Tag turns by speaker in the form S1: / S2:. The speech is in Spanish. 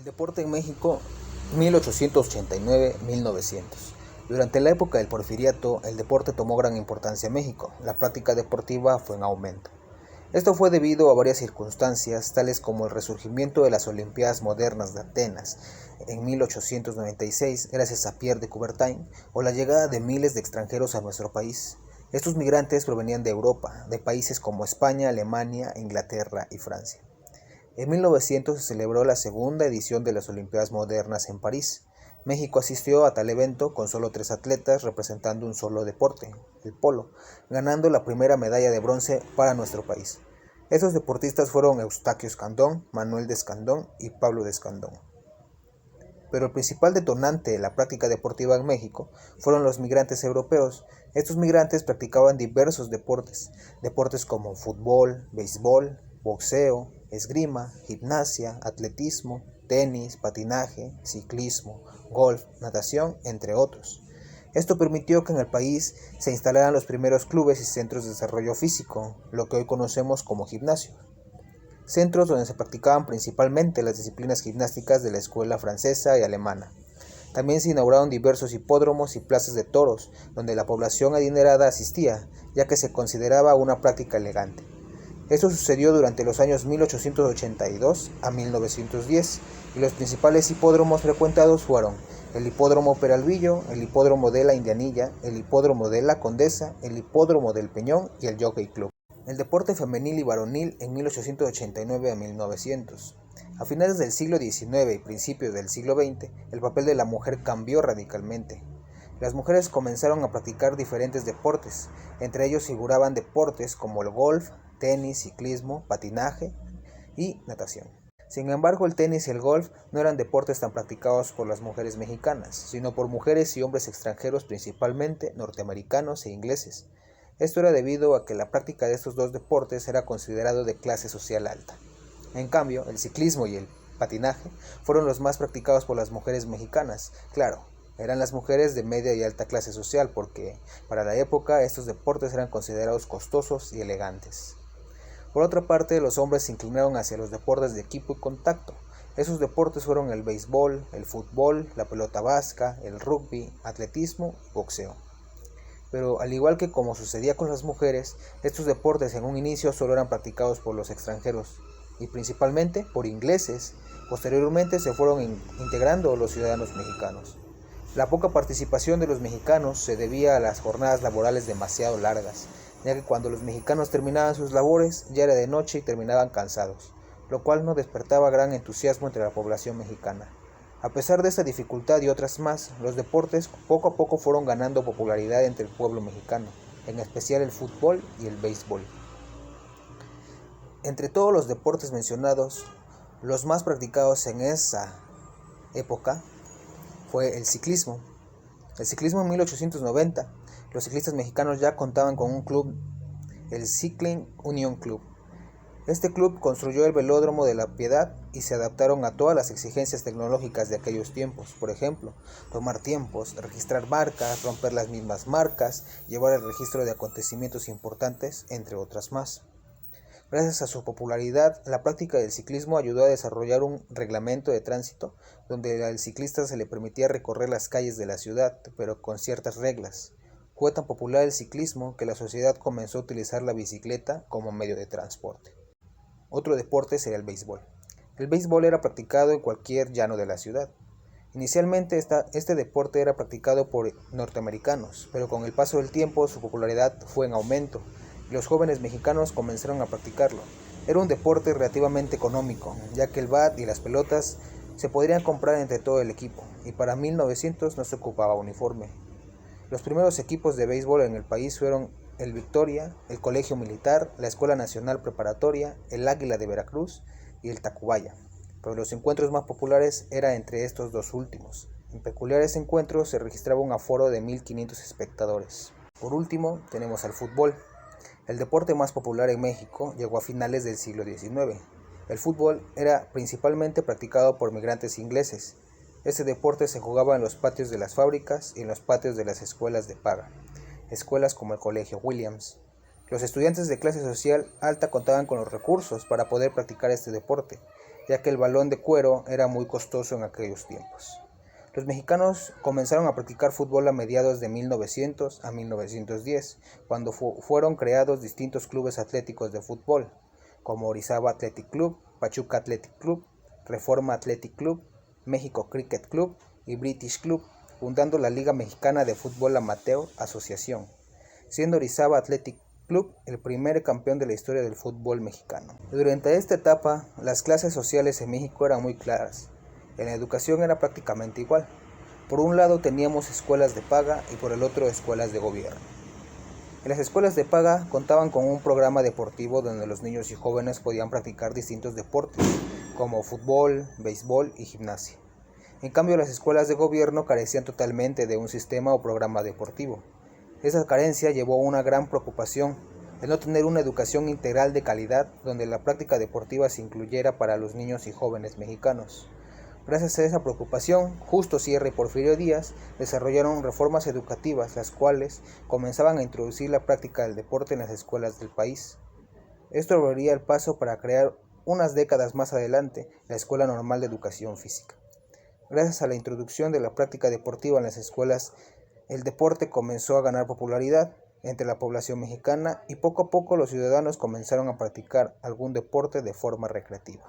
S1: El deporte en México, 1889-1900. Durante la época del Porfiriato, el deporte tomó gran importancia en México. La práctica deportiva fue en aumento. Esto fue debido a varias circunstancias, tales como el resurgimiento de las Olimpiadas Modernas de Atenas en 1896, gracias a Pierre de Coubertin, o la llegada de miles de extranjeros a nuestro país. Estos migrantes provenían de Europa, de países como España, Alemania, Inglaterra y Francia. En 1900 se celebró la segunda edición de las Olimpiadas Modernas en París. México asistió a tal evento con solo 3 atletas representando un solo deporte, el polo, ganando la primera medalla de bronce para nuestro país. Estos deportistas fueron Eustaquio Escandón, Manuel de Escandón y Pablo de Escandón. Pero el principal detonante de la práctica deportiva en México fueron los migrantes europeos. Estos migrantes practicaban diversos deportes como fútbol, béisbol, boxeo, esgrima, gimnasia, atletismo, tenis, patinaje, ciclismo, golf, natación, entre otros. Esto permitió que en el país se instalaran los primeros clubes y centros de desarrollo físico, lo que hoy conocemos como gimnasio. Centros donde se practicaban principalmente las disciplinas gimnásticas de la escuela francesa y alemana. También se inauguraron diversos hipódromos y plazas de toros, donde la población adinerada asistía, ya que se consideraba una práctica elegante. Esto sucedió durante los años 1882 a 1910, y los principales hipódromos frecuentados fueron el Hipódromo Peralvillo, el Hipódromo de la Indianilla, el Hipódromo de la Condesa, el Hipódromo del Peñón y el Jockey Club. El deporte femenil y varonil en 1889 a 1900. A finales del siglo XIX y principios del siglo XX, el papel de la mujer cambió radicalmente. Las mujeres comenzaron a practicar diferentes deportes, entre ellos figuraban deportes como el golf, tenis, ciclismo, patinaje y natación. Sin embargo, el tenis y el golf no eran deportes tan practicados por las mujeres mexicanas, sino por mujeres y hombres extranjeros, principalmente norteamericanos e ingleses. Esto era debido a que la práctica de estos dos deportes era considerado de clase social alta. En cambio, el ciclismo y el patinaje fueron los más practicados por las mujeres mexicanas. Claro, eran las mujeres de media y alta clase social porque para la época estos deportes eran considerados costosos y elegantes. Por otra parte, los hombres se inclinaron hacia los deportes de equipo y contacto. Esos deportes fueron el béisbol, el fútbol, la pelota vasca, el rugby, atletismo y boxeo. Pero al igual que como sucedía con las mujeres, estos deportes en un inicio solo eran practicados por los extranjeros y principalmente por ingleses. Posteriormente se fueron integrando los ciudadanos mexicanos. La poca participación de los mexicanos se debía a las jornadas laborales demasiado largas, ya que cuando los mexicanos terminaban sus labores ya era de noche y terminaban cansados, lo cual no despertaba gran entusiasmo entre la población mexicana. A pesar de esta dificultad y otras más, los deportes poco a poco fueron ganando popularidad entre el pueblo mexicano, en especial el fútbol y el béisbol. Entre todos los deportes mencionados, los más practicados en esa época fue el ciclismo. El ciclismo en 1890, los ciclistas mexicanos ya contaban con un club, el Cycling Union Club. Este club construyó el velódromo de la Piedad y se adaptaron a todas las exigencias tecnológicas de aquellos tiempos. Por ejemplo, tomar tiempos, registrar marcas, romper las mismas marcas, llevar el registro de acontecimientos importantes, entre otras más. Gracias a su popularidad, la práctica del ciclismo ayudó a desarrollar un reglamento de tránsito donde al ciclista se le permitía recorrer las calles de la ciudad, pero con ciertas reglas. Fue tan popular el ciclismo que la sociedad comenzó a utilizar la bicicleta como medio de transporte. Otro deporte sería el béisbol. El béisbol era practicado en cualquier llano de la ciudad. Inicialmente este deporte era practicado por norteamericanos, pero con el paso del tiempo su popularidad fue en aumento y los jóvenes mexicanos comenzaron a practicarlo. Era un deporte relativamente económico, ya que el bat y las pelotas se podrían comprar entre todo el equipo, y para 1900 no se ocupaba uniforme. Los primeros equipos de béisbol en el país fueron el Victoria, el Colegio Militar, la Escuela Nacional Preparatoria, el Águila de Veracruz y el Tacubaya, pero los encuentros más populares eran entre estos dos últimos. En peculiares encuentros se registraba un aforo de 1500 espectadores. Por último, tenemos al fútbol. El deporte más popular en México llegó a finales del siglo XIX. El fútbol era principalmente practicado por migrantes ingleses. Este deporte se jugaba en los patios de las fábricas y en los patios de las escuelas de paga, escuelas como el Colegio Williams. Los estudiantes de clase social alta contaban con los recursos para poder practicar este deporte, ya que el balón de cuero era muy costoso en aquellos tiempos. Los mexicanos comenzaron a practicar fútbol a mediados de 1900 a 1910, cuando fueron creados distintos clubes atléticos de fútbol, como Orizaba Athletic Club, Pachuca Athletic Club, Reforma Athletic Club, México Cricket Club y British Club, fundando la Liga Mexicana de Fútbol Amateur Asociación, siendo Orizaba Athletic Club el primer campeón de la historia del fútbol mexicano. Durante esta etapa, las clases sociales en México eran muy claras. En la educación era prácticamente igual. Por un lado teníamos escuelas de paga y por el otro escuelas de gobierno. En las escuelas de paga contaban con un programa deportivo donde los niños y jóvenes podían practicar distintos deportes, como fútbol, béisbol y gimnasia. En cambio, las escuelas de gobierno carecían totalmente de un sistema o programa deportivo. Esa carencia llevó a una gran preocupación, el no tener una educación integral de calidad donde la práctica deportiva se incluyera para los niños y jóvenes mexicanos. Gracias a esa preocupación, Justo Sierra y Porfirio Díaz desarrollaron reformas educativas, las cuales comenzaban a introducir la práctica del deporte en las escuelas del país. Esto abriría el paso para crear unas décadas más adelante la Escuela Normal de Educación Física. Gracias a la introducción de la práctica deportiva en las escuelas, el deporte comenzó a ganar popularidad entre la población mexicana y poco a poco los ciudadanos comenzaron a practicar algún deporte de forma recreativa.